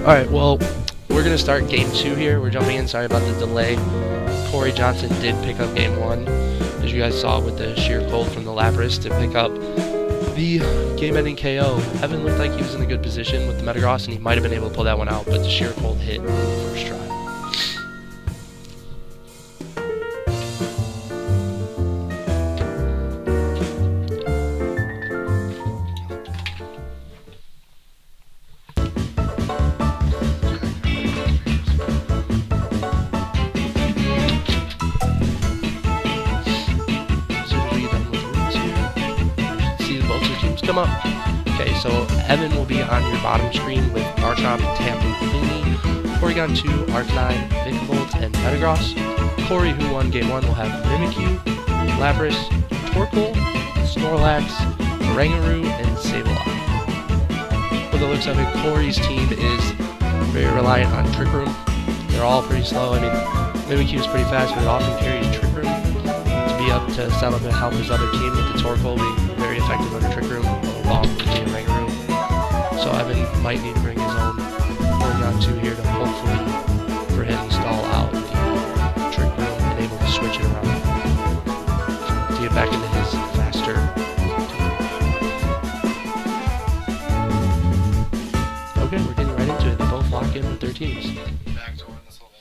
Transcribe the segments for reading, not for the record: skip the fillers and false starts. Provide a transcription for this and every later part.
Alright, well, we're going to start game 2 here. We're jumping in. Sorry about the delay. Kory Johnson did pick up game 1, as you guys saw with the sheer cold from the Lapras to pick up the game-ending KO. Evan looked like he was in a good position with the Metagross, and he might have been able to pull that one out, but the sheer cold hit on the first try. Come up. Okay, so Evan will be on your bottom screen with Archon, Tapu Fini, Porygon 2, Arcanine, Vikavolt, and Metagross. Kory, who won game 1, will have Mimikyu, Lapras, Torkoal, Snorlax, Oranguru, and Sableye. For the looks of it, Kory's team is very reliant on Trick Room. They're all pretty slow. I mean, Mimikyu is pretty fast, but it often carries Trick Room to be up to set up and help his other team with the Torkoal being very effective under Trick Room, along with the Oranguru. So Evan might need to bring his own Porygon 2 here to hopefully for him to stall out the Trick Room and able to switch it around to get back into his faster team. Okay, we're getting right into it. They both lock in with their teams. Back to this whole thing.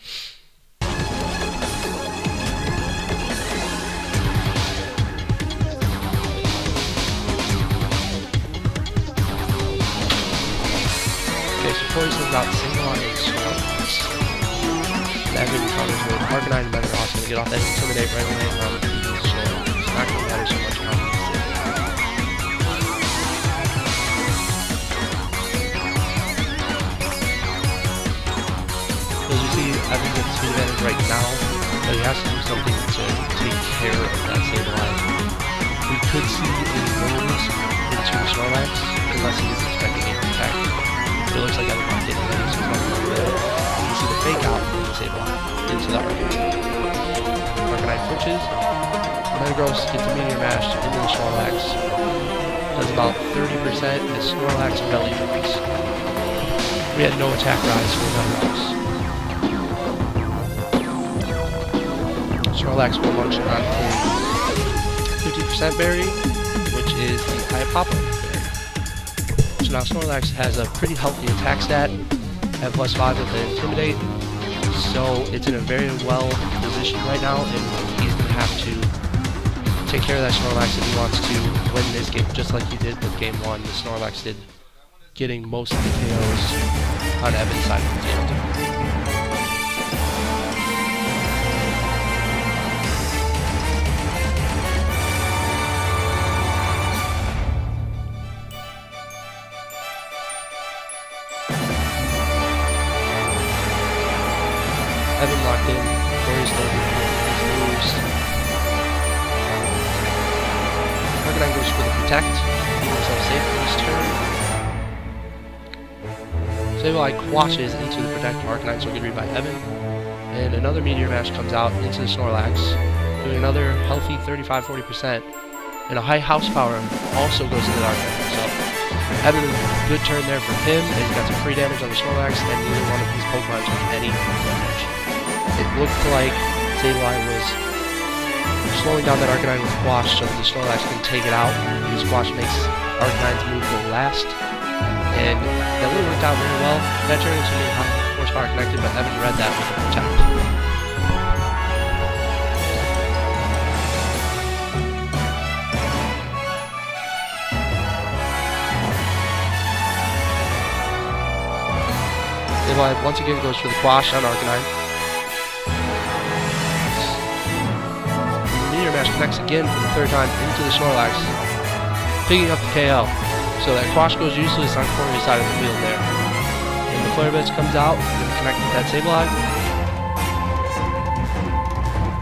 Kory sends out Single-Line and Snorlax. Evan counters with Arcanine and Metagross. Going to get off that Intimidate right away from the Snorlax. Not going to matter so much how he hits it. As you see, Evan gets speed advantage right now, but he has to do something to take care of that Sableye. We could see a nose into the Snorlax, unless he is expecting it to attack. It looks like Evan locked in already, so it's not going to be good. You can see the fake out from the Sableye into the Arcanine. Arcanine switches. Metagross gets a Meteor Mash into the Snorlax. Does about 30% as Snorlax belly drops. We had no attack rise for Metagross. Snorlax will launch on a 50% berry, which is the Hypoppa. So now Snorlax has a pretty healthy attack stat at +5 with the Intimidate, so it's in a very well position right now, and he's going to have to take care of that Snorlax if he wants to win this game, just like he did with game 1. The Snorlax did, getting most of the KOs on Evan's side of the field. Evan locked in, Kory's still getting his moves. Arcanine goes for the Protect, keeping himself safe for this turn. Sableye quashes into the Protect, Arcanine so good read by Evan. And another Meteor Mash comes out into the Snorlax, doing another healthy 35-40%. And a high house power also goes into the Arcanine. So Evan, good turn there for him, and he got some free damage on the Snorlax, and neither one of his Pokemon took any damage. It looked like Sableye was slowing down that Arcanine with Quash so the Snorlax can take it out, because Quash makes Arcanine's move go last. And that really worked out very well. That turned into being high horsepower connected, but Evan read that with a Protect. Sableye once again goes for the Quash on Arcanine. Meteor Mash connects again for the third time into the Snorlax, picking up the KO. So that Quash goes useless on Kory's side of the field there. And the Flare Blitz comes out, and connect with that Sableye.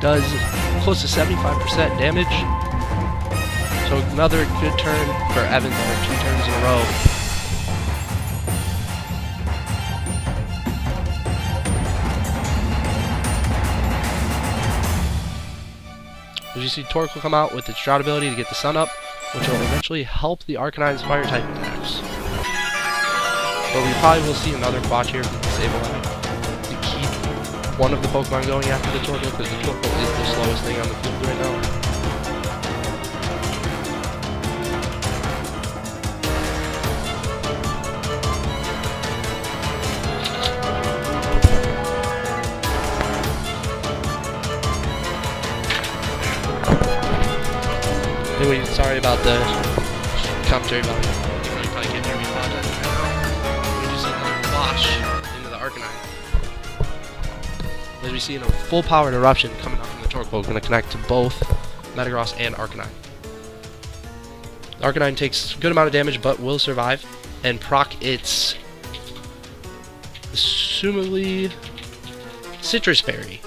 Does close to 75% damage. So another good turn for Evan there, 2 turns in a row. As you see Torkoal come out with its drought ability to get the sun up, which will eventually help the Arcanine's fire type attacks. But we probably will see another quash here from Sableye to keep one of the Pokemon going after the Torkoal, because the Torkoal is the slowest thing on the field right now. Anyway, sorry about the commentary volume. You probably can't hear me apologize right now. We just see another flash into the Arcanine. As we see a full powered eruption coming out from the Torkoal, going to connect to both Metagross and Arcanine. The Arcanine takes a good amount of damage but will survive and proc its assumably Citrus Berry.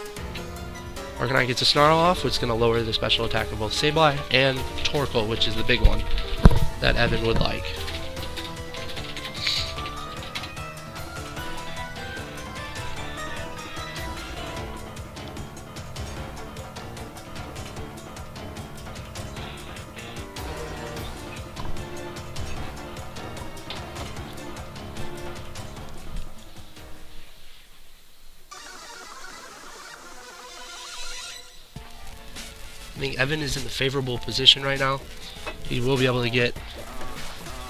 Arcanine gets a Snarl off, which is going to lower the special attack of both Sableye and Torkoal, which is the big one that Evan would like. I think Evan is in the favorable position right now. He will be able to get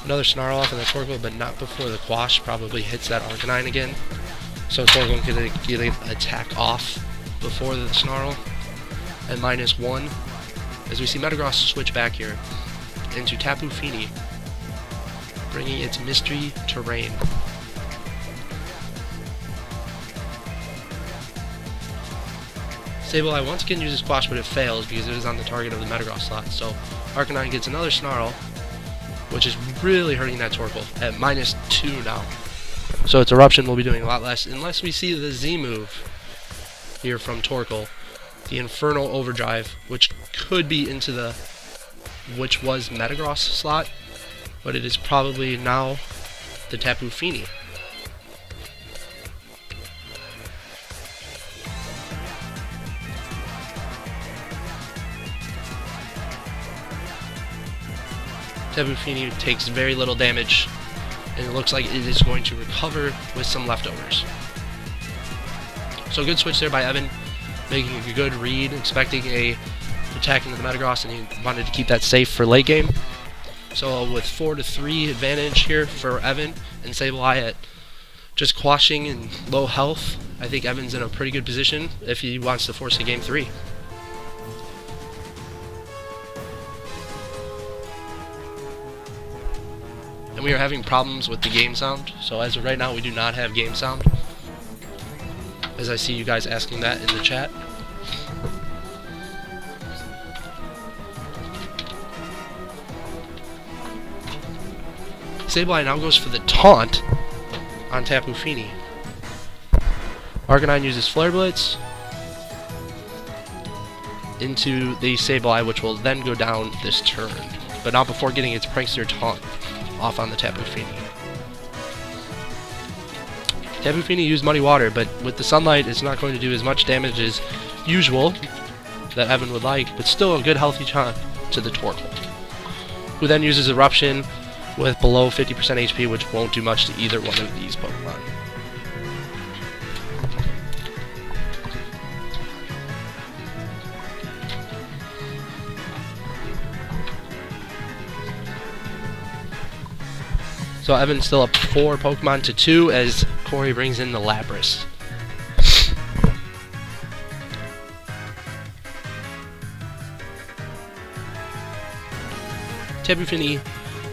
another Snarl off in the Torkoal, but not before the Quash probably hits that Arcanine again. So Torkoal can get an attack off before the Snarl at -1. As we see Metagross switch back here into Tapu Fini, bringing its Mystery Terrain. Sableye once again uses Quash, but it fails because it is on the target of the Metagross slot. So Arcanine gets another Snarl, which is really hurting that Torkoal at -2 now. So its Eruption will be doing a lot less, unless we see the Z move here from Torkoal, the Infernal Overdrive, which could be into the, which was Metagross slot, but it is probably now the Tapu Fini. Tapu Fini takes very little damage, and it looks like it is going to recover with some leftovers. So good switch there by Evan, making a good read, expecting a attack into the Metagross, and he wanted to keep that safe for late game. So with 4-3 advantage here for Evan and Sableye at just quashing and low health, I think Evan's in a pretty good position if he wants to force a game 3. And we are having problems with the game sound, so as of right now we do not have game sound, as I see you guys asking that in the chat. Sableye now goes for the taunt on Tapu Fini. Arcanine uses Flare Blitz into the Sableye, which will then go down this turn, but not before getting its Prankster taunt off on the Tapu Fini. Tapu Fini used Muddy Water, but with the Sunlight it's not going to do as much damage as usual that Evan would like, but still a good healthy taunt to the Torkoal, who then uses Eruption with below 50% HP, which won't do much to either one of these Pokemon. So Evan's still up 4 Pokemon to 2 as Kory brings in the Lapras. Tapu Fini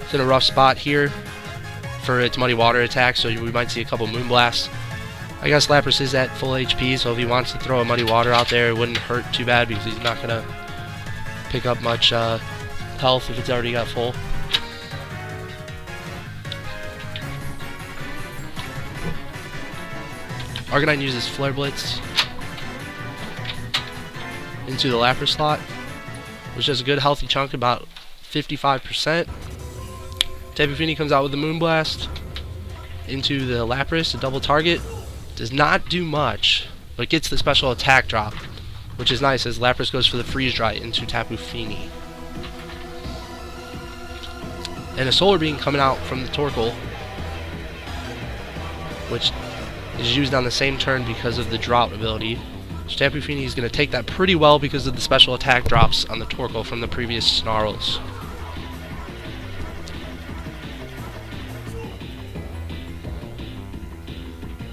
is in a rough spot here for its Muddy Water attack, so we might see a couple Moonblasts. I guess Lapras is at full HP, so if he wants to throw a Muddy Water out there, it wouldn't hurt too bad because he's not going to pick up much health if it's already got full. Arcanine uses Flare Blitz into the Lapras slot, which does a good healthy chunk, about 55%. Tapu Fini comes out with the Moonblast into the Lapras, a double target. Does not do much, but gets the special attack drop, which is nice as Lapras goes for the Freeze Dry into Tapu Fini. And a Solar Beam coming out from the Torkoal which is used on the same turn because of the drought ability. So Tapu Fini is going to take that pretty well because of the special attack drops on the Torkoal from the previous Snarls.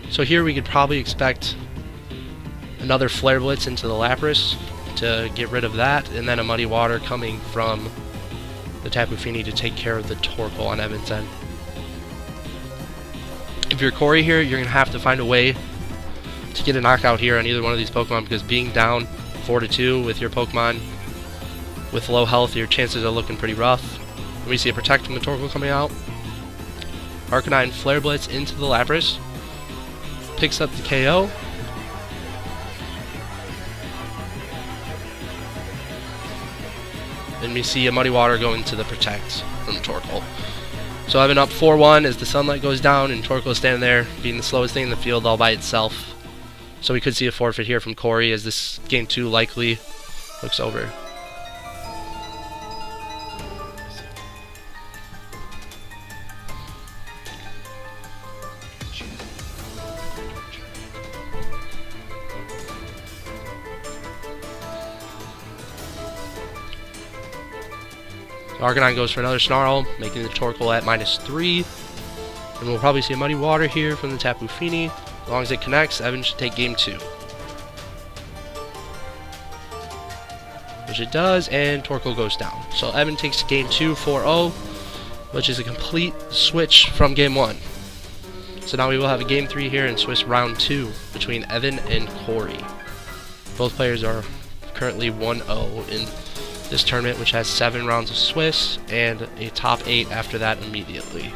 So here we could probably expect another Flare Blitz into the Lapras to get rid of that, and then a Muddy Water coming from the Tapu Fini to take care of the Torkoal on Evan's end. If you're Kory here, you're going to have to find a way to get a knockout here on either one of these Pokemon, because being down 4-2 with your Pokemon with low health, your chances are looking pretty rough. We see a Protect from the Torkoal coming out. Arcanine Flare Blitz into the Lapras. Picks up the KO. And we see a Muddy Water going to the Protect from the Torkoal. So Evan up 4-1 as the sunlight goes down, and Torkoal standing there being the slowest thing in the field all by itself. So we could see a forfeit here from Kory as this game 2 likely looks over. Arcanine goes for another Snarl, making the Torkoal at -3. And we'll probably see a Muddy Water here from the Tapu Fini. As long as it connects, Evan should take game 2. Which it does, and Torkoal goes down. So Evan takes game 2 4-0, which is a complete switch from game 1. So now we will have a game 3 here in Swiss round 2 between Evan and Kory. Both players are currently 1-0 in this tournament, which has 7 rounds of Swiss and a top 8 after that immediately.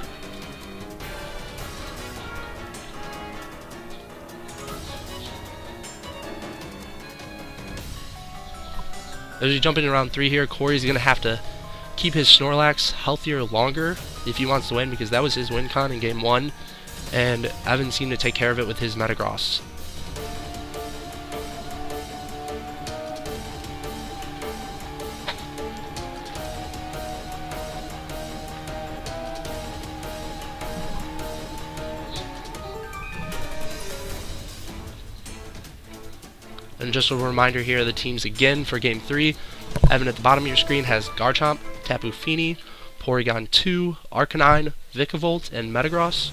As we jump into round 3 here, Kory's going to have to keep his Snorlax healthier longer if he wants to win, because that was his win con in game 1, and Evan seemed to take care of it with his Metagross. And just a reminder here of the teams again for Game 3. Evan at the bottom of your screen has Garchomp, Tapu Fini, Porygon 2, Arcanine, Vikavolt, and Metagross.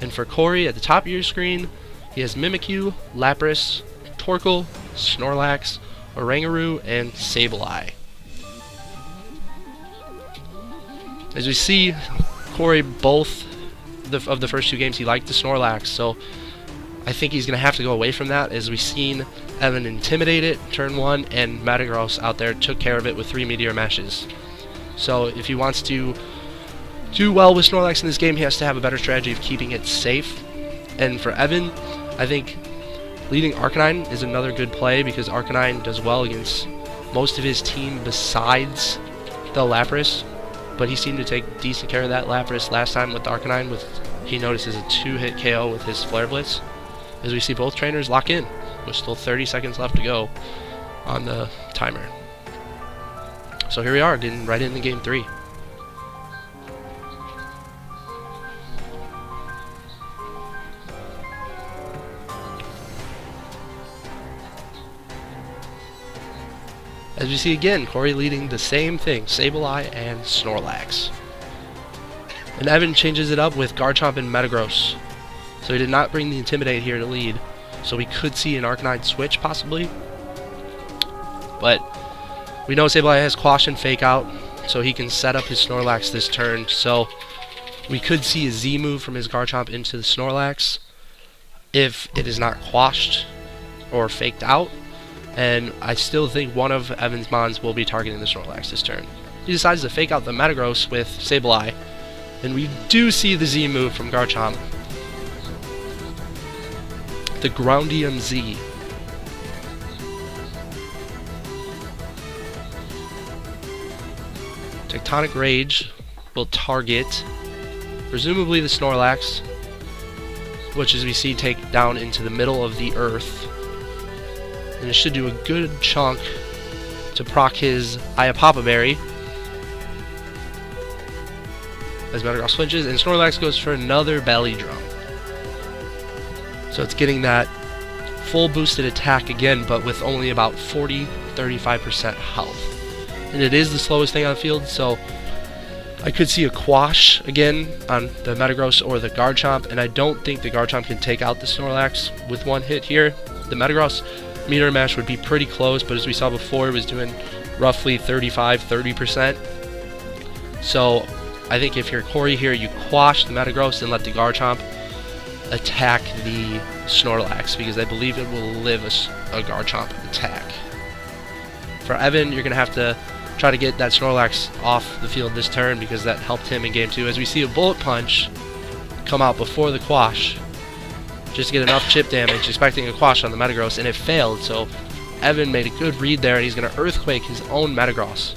And for Kory at the top of your screen, he has Mimikyu, Lapras, Torkoal, Snorlax, Oranguru, and Sableye. As we see, Kory both of the first 2 games he liked the Snorlax, so I think he's going to have to go away from that, as we've seen Evan intimidate it turn 1, and Metagross out there took care of it with 3 Meteor Meshes. So if he wants to do well with Snorlax in this game, he has to have a better strategy of keeping it safe. And for Evan, I think leading Arcanine is another good play, because Arcanine does well against most of his team besides the Lapras, but he seemed to take decent care of that Lapras last time with Arcanine, with he notices a 2-hit KO with his Flare Blitz. As we see both trainers lock in, with still 30 seconds left to go on the timer. So here we are, getting right into game 3. As we see again, Kory leading the same thing, Sableye and Snorlax. And Evan changes it up with Garchomp and Metagross. So he did not bring the Intimidate here to lead. So we could see an Arcanine switch possibly. But we know Sableye has Quash and Fake Out, so he can set up his Snorlax this turn. So we could see a Z move from his Garchomp into the Snorlax if it is not quashed or faked out. And I still think one of Evan's Mons will be targeting the Snorlax this turn. He decides to fake out the Metagross with Sableye, and we do see the Z move from Garchomp. The Groundium Z. Tectonic Rage will target presumably the Snorlax, which as we see take down into the middle of the earth. And it should do a good chunk to proc his Iapapa Berry. As Metagross flinches, and Snorlax goes for another Belly Drum. So it's getting that full boosted attack again, but with only about 40-35% health. And it is the slowest thing on the field, so I could see a quash again on the Metagross or the Garchomp, and I don't think the Garchomp can take out the Snorlax with one hit here. The Metagross Meteor Mash would be pretty close, but as we saw before, it was doing roughly 35-30%. So I think if you're Kory here, you quash the Metagross and let the Garchomp attack the Snorlax, because I believe it will live a Garchomp attack. For Evan, you're going to have to try to get that Snorlax off the field this turn, because that helped him in game 2. As we see a Bullet Punch come out before the Quash, just to get enough chip damage, expecting a Quash on the Metagross, and it failed. So Evan made a good read there, and he's going to Earthquake his own Metagross.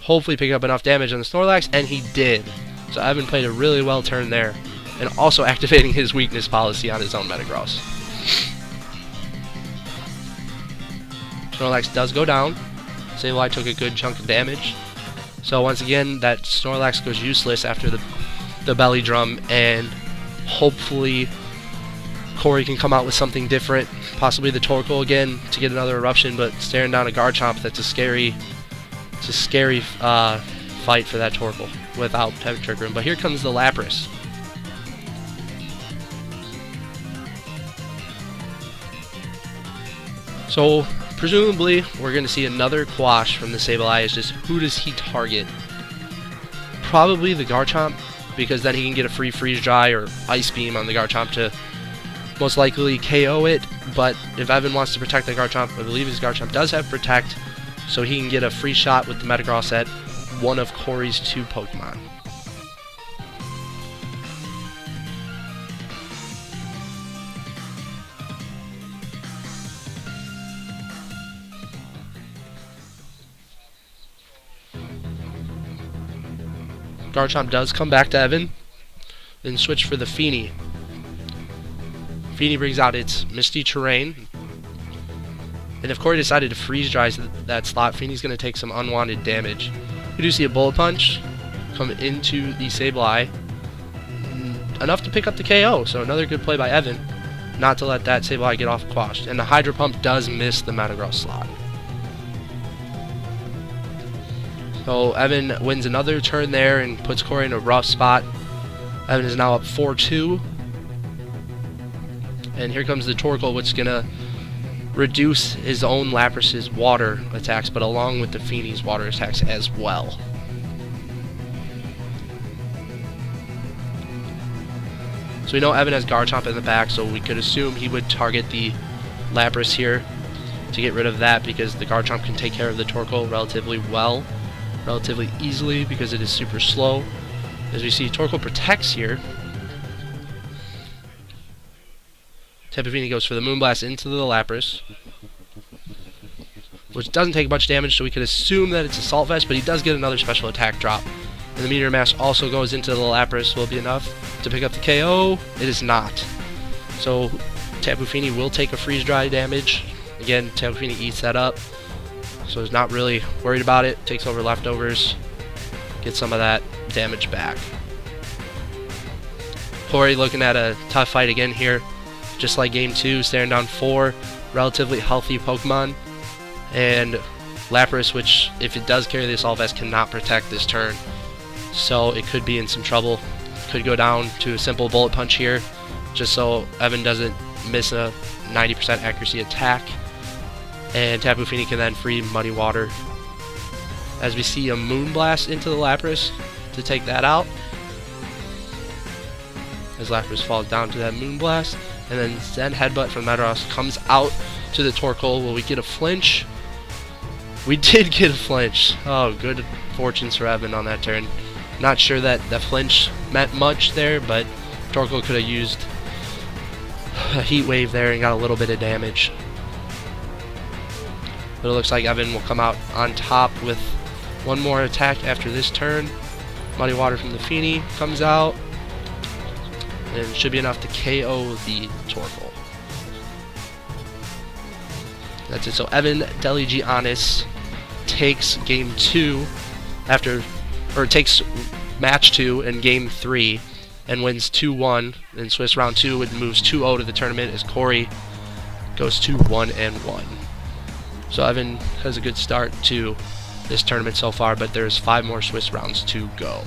Hopefully pick up enough damage on the Snorlax, and he did. So Evan played a really well turn there, and also activating his weakness policy on his own Metagross. Snorlax does go down. Sableye took a good chunk of damage. So once again, that Snorlax goes useless after the belly drum, and hopefully Kory can come out with something different. Possibly the Torkoal again to get another eruption, but staring down a Garchomp, that's a scary fight for that Torkoal without Heavy Trick Room. But here comes the Lapras. So presumably we're going to see another Quash from the Sableye. It's just, who does he target? Probably the Garchomp, because then he can get a free Freeze Dry or Ice Beam on the Garchomp to most likely KO it. But if Evan wants to protect the Garchomp, I believe his Garchomp does have Protect, so he can get a free shot with the Metagross at one of Kory's 2 Pokemon. Garchomp does come back to Evan, then switch for the Feeny. Feeny brings out its Misty Terrain, and if Kory decided to Freeze Dry that slot, Feeny's going to take some unwanted damage. We do see a Bullet Punch come into the Sableye, enough to pick up the KO, so another good play by Evan, not to let that Sableye get off quashed. And the Hydro Pump does miss the Metagross slot. So Evan wins another turn there and puts Kory in a rough spot. Evan is now up 4-2. And here comes the Torkoal, which is going to reduce his own Lapras's water attacks, but along with the Feeny's water attacks as well. So we know Evan has Garchomp in the back, so we could assume he would target the Lapras here to get rid of that, because the Garchomp can take care of the Torkoal relatively easily, because it is super slow. As we see, Torkoal protects here. Tapu Fini goes for the Moonblast into the Lapras, which doesn't take much damage, so we could assume that it's Assault Vest, but he does get another special attack drop. And the Meteor Mash also goes into the Lapras. Will it be enough to pick up the KO? It is not. So Tapu Fini will take a Freeze Dry damage. Again, Tapu Fini eats that up, so he's not really worried about it. Takes over leftovers, gets some of that damage back. Kory looking at a tough fight again here, just like game 2, staring down 4 relatively healthy Pokemon, and Lapras, which if it does carry the Assault Vest, cannot protect this turn, so it could be in some trouble. Could go down to a simple Bullet Punch here, just so Evan doesn't miss a 90% accuracy attack, and Tapu Fini can then free Muddy Water. As we see a Moonblast into the Lapras to take that out, as Lapras falls down to that Moonblast, and then Zen Headbutt from Metagross comes out to the Torkoal. Will we get a flinch? We did get a flinch. Oh, good fortunes for Evan on that turn. Not sure that the flinch meant much there, but Torkoal could have used a Heat Wave there and got a little bit of damage. But it looks like Evan will come out on top with one more attack after this turn. Muddy Water from the Fini comes out, and it should be enough to KO the Torkoal. That's it. So Evan Deligiannis takes game 2 takes match 2 in game 3, and wins 2-1 in Swiss round 2 and moves 2-0 to the tournament as Kory goes to 1-1. So Evan has a good start to this tournament so far, but there's 5 more Swiss rounds to go.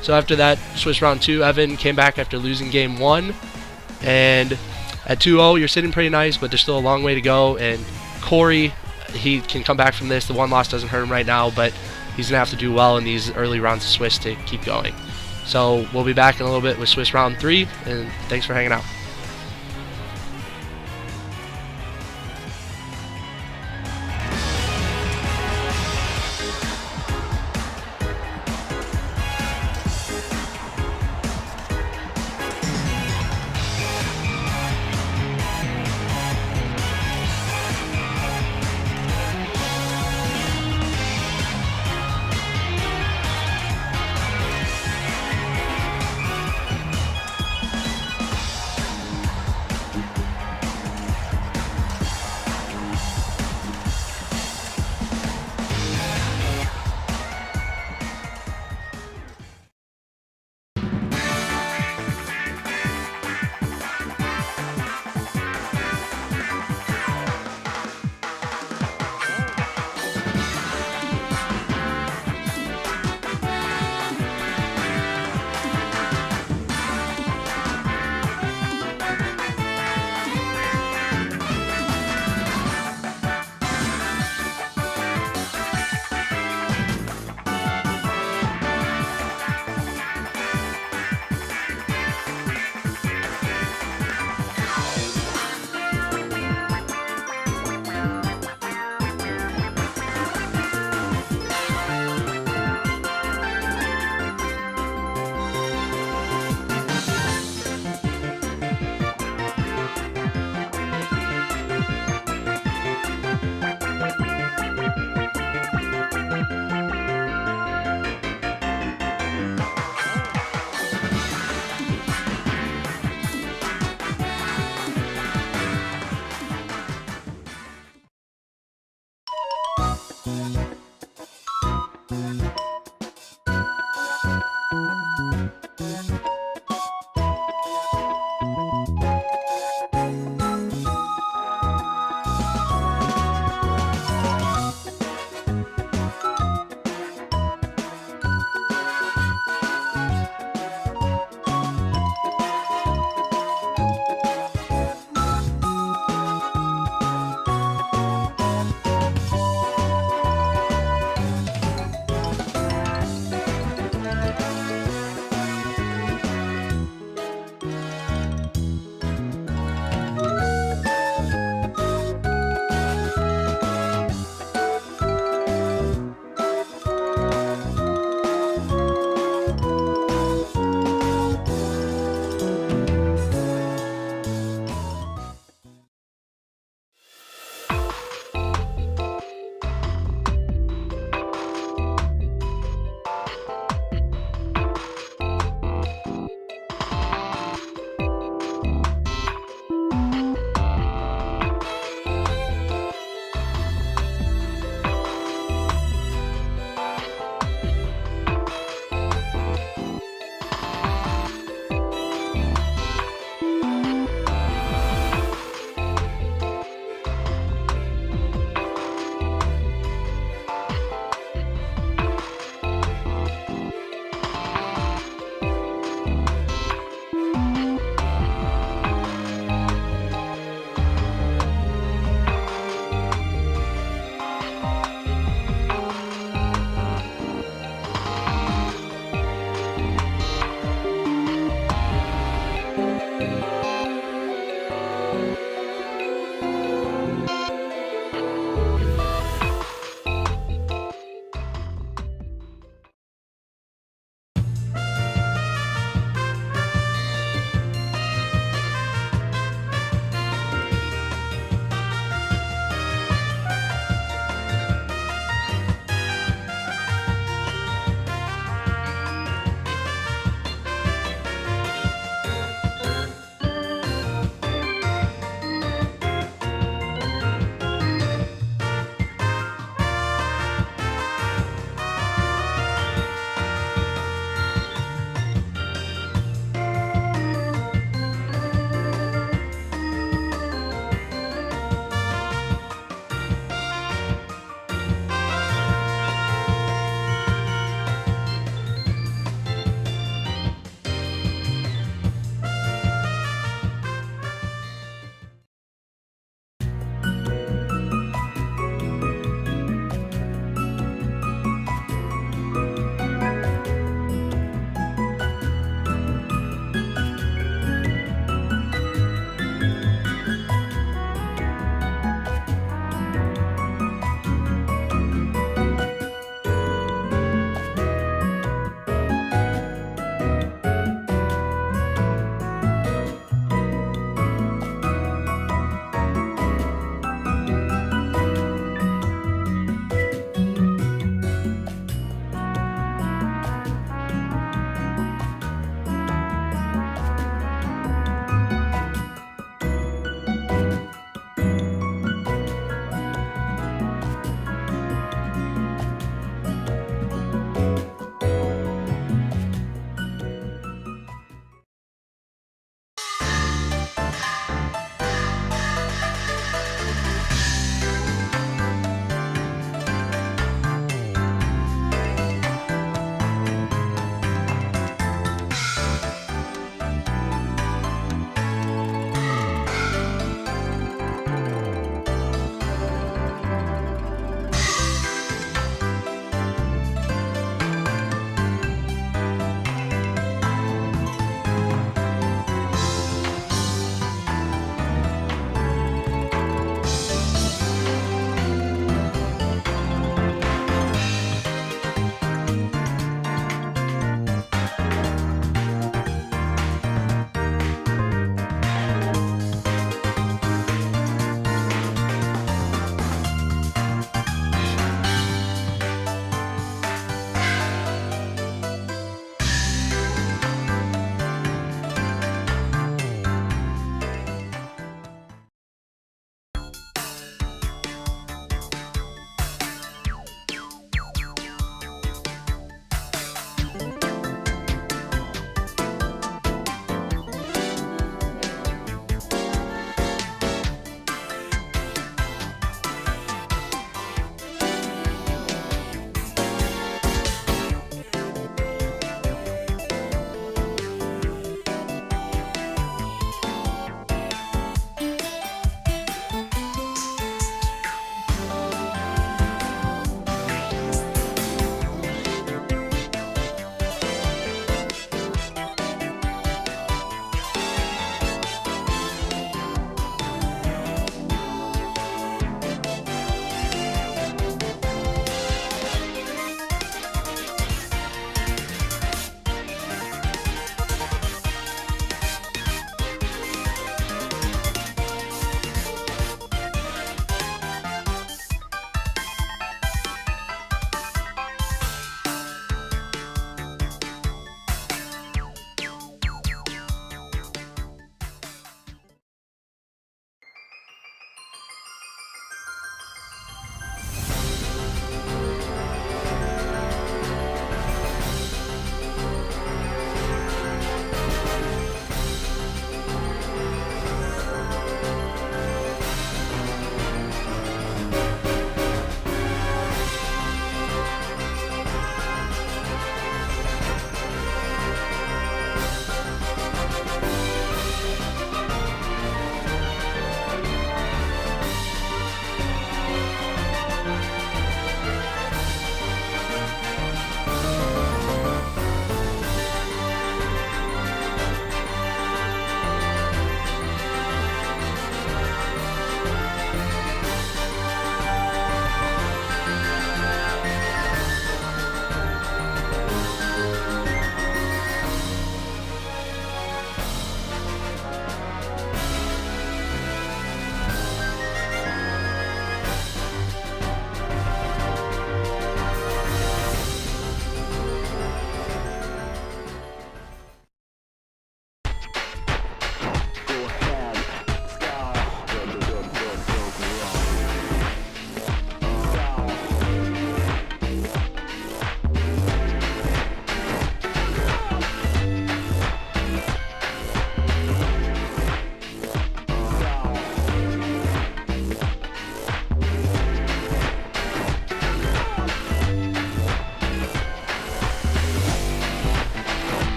So after that Swiss round 2, Evan came back after losing game 1, and at 2-0 you're sitting pretty nice, but there's still a long way to go, and Kory, he can come back from this. The one loss doesn't hurt him right now, but he's going to have to do well in these early rounds of Swiss to keep going. So we'll be back in a little bit with Swiss round 3, and thanks for hanging out.